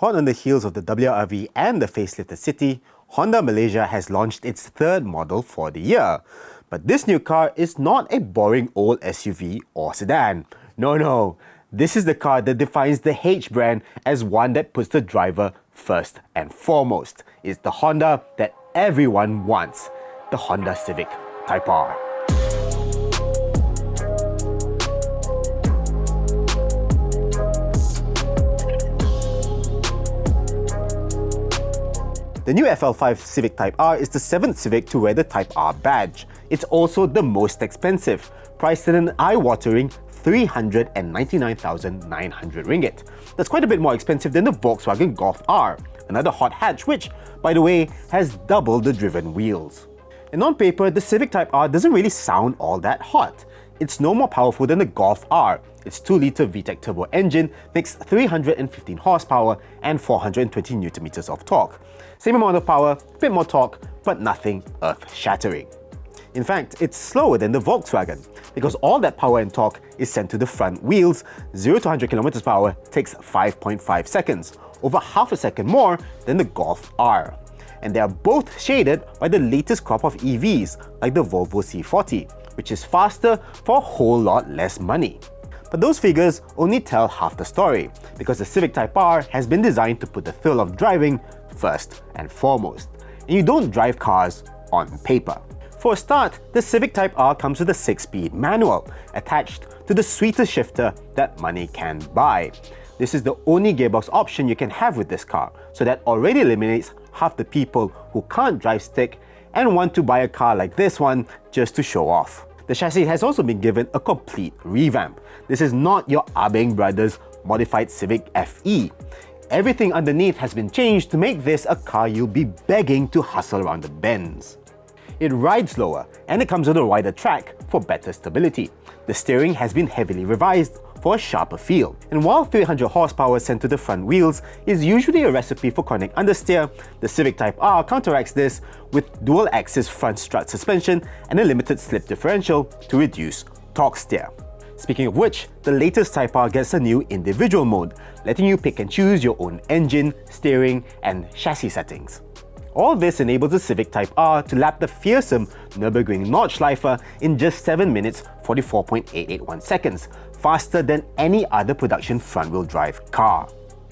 Hot on the heels of the WRV and the facelifted City, Honda Malaysia has launched its third model for the year. But this new car is not a boring old SUV or sedan. No. This is the car that defines the H brand as one that puts the driver first and foremost. It's the Honda that everyone wants, the Honda Civic Type R. The new FL5 Civic Type R is the 7th Civic to wear the Type R badge. It's also the most expensive, priced at an eye-watering 399,900 ringgit. That's quite a bit more expensive than the Volkswagen Golf R, another hot hatch which, by the way, has double the driven wheels. And on paper, the Civic Type R doesn't really sound all that hot. It's no more powerful than the Golf R. Its 2-litre VTEC turbo engine makes 315 horsepower and 420 Nm of torque. Same amount of power, a bit more torque, but nothing earth-shattering. In fact, it's slower than the Volkswagen, because all that power and torque is sent to the front wheels. 0 to 100 km/h takes 5.5 seconds, over half a second more than the Golf R. And they are both shaded by the latest crop of EVs, like the Volvo C40, which is faster for a whole lot less money. But those figures only tell half the story, because the Civic Type R has been designed to put the thrill of driving first and foremost. And you don't drive cars on paper. For a start, the Civic Type R comes with a 6-speed manual, attached to the sweetest shifter that money can buy. This is the only gearbox option you can have with this car, so that already eliminates half the people who can't drive stick and want to buy a car like this one just to show off. The chassis has also been given a complete revamp. This is not your Abeng Brothers modified Civic FE. Everything underneath has been changed to make this a car you'll be begging to hustle around the bends. It rides lower, and it comes with a wider track for better stability. The steering has been heavily revised for a sharper feel. And while 300 horsepower sent to the front wheels is usually a recipe for chronic understeer, the Civic Type R counteracts this with dual-axis front strut suspension and a limited slip differential to reduce torque steer. Speaking of which, the latest Type R gets a new individual mode, letting you pick and choose your own engine, steering, and chassis settings. All this enables the Civic Type R to lap the fearsome Nürburgring Nordschleife in just 7 minutes 44.881 seconds, faster than any other production front-wheel drive car.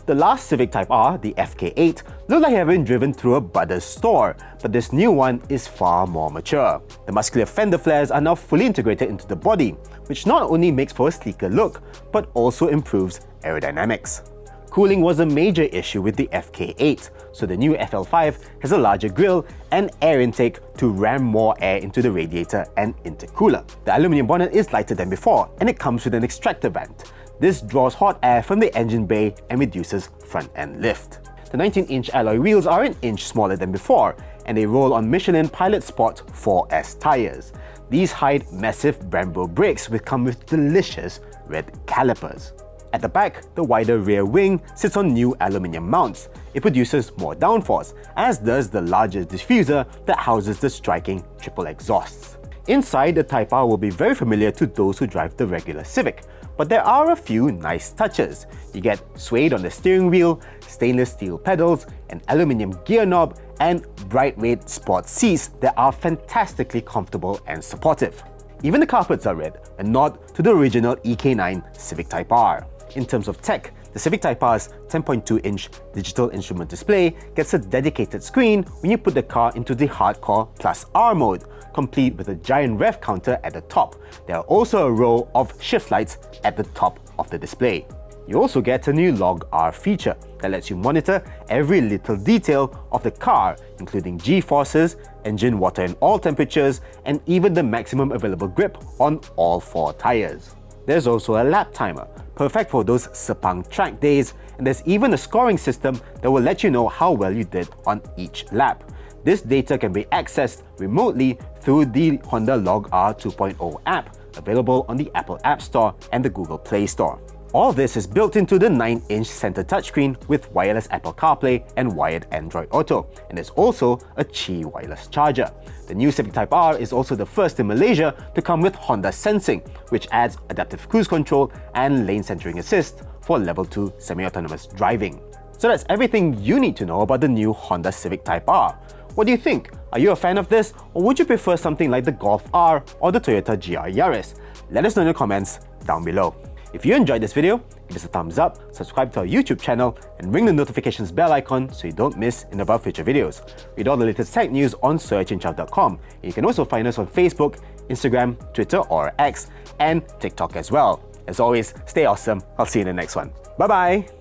The last Civic Type R, the FK8, looked like it had been driven through a Buddha's store, but this new one is far more mature. The muscular fender flares are now fully integrated into the body, which not only makes for a sleeker look, but also improves aerodynamics. Cooling was a major issue with the FK8, so the new FL5 has a larger grille and air intake to ram more air into the radiator and intercooler. The aluminium bonnet is lighter than before, and it comes with an extractor vent. This draws hot air from the engine bay and reduces front-end lift. The 19-inch alloy wheels are an inch smaller than before, and they roll on Michelin Pilot Sport 4S tires. These hide massive Brembo brakes which come with delicious red calipers. At the back, the wider rear wing sits on new aluminium mounts. It produces more downforce, as does the larger diffuser that houses the striking triple exhausts. Inside, the Type R will be very familiar to those who drive the regular Civic, but there are a few nice touches. You get suede on the steering wheel, stainless steel pedals, an aluminium gear knob, and bright red sport seats that are fantastically comfortable and supportive. Even the carpets are red, a nod to the original EK9 Civic Type R. In terms of tech, the Civic Type R's 10.2-inch digital instrument display gets a dedicated screen when you put the car into the Hardcore Plus R mode, complete with a giant rev counter at the top. There are also a row of shift lights at the top of the display. You also get a new LogR feature that lets you monitor every little detail of the car, including G-forces, engine water and oil temperatures, and even the maximum available grip on all 4 tires. There's also a lap timer, perfect for those Sepang track days, and there's even a scoring system that will let you know how well you did on each lap. This data can be accessed remotely through the Honda LogR 2.0 app, available on the Apple App Store and the Google Play Store. All this is built into the 9-inch center touchscreen with wireless Apple CarPlay and wired Android Auto, and there's also a Qi wireless charger. The new Civic Type R is also the first in Malaysia to come with Honda Sensing, which adds adaptive cruise control and lane centering assist for level 2 semi-autonomous driving. So that's everything you need to know about the new Honda Civic Type R. What do you think? Are you a fan of this, or would you prefer something like the Golf R or the Toyota GR Yaris? Let us know in the comments down below. If you enjoyed this video, give us a thumbs up, subscribe to our YouTube channel, and ring the notifications bell icon so you don't miss any of our future videos. Read all the latest tech news on searchandchow.com. You can also find us on Facebook, Instagram, Twitter or X, and TikTok as well. As always, stay awesome. I'll see you in the next one. Bye-bye!